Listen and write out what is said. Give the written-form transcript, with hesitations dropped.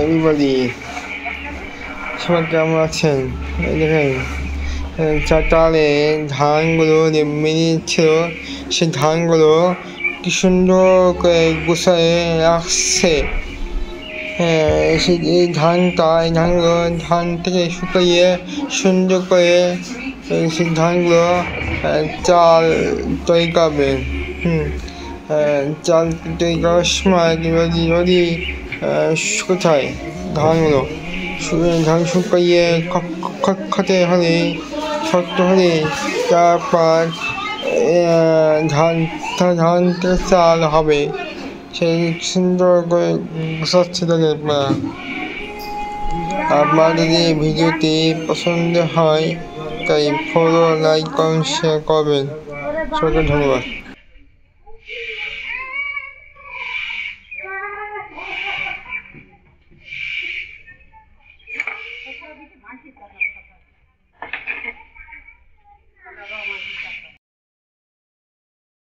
Everybody, সবাই কেমন আছেন? এই দেখেন চাতালে ধানগুলো ছিল, সেই ধানগুলো কি সুন্দর করে গুছায়ে রাখছে। এই ধানগুলো ধান থেকে শুকিয়ে সুন্দর করে সেই ধানগুলো চাল তৈরি করবে। চাল তৈরি করার সময় যদি কোথায় ধানগুলো ধান শুকিয়ে খটখটে হলে শক্ত হলে তারপর ধান থেকে চাল হবে। সেই সুন্দর করে গুছাচ্ছে দেখেন আপনার যদি ভিডিওটি পছন্দ হয় তাই ফলো, লাইক, কমেন্ট, শেয়ার করবেন। সবাইকে ধন্যবাদ।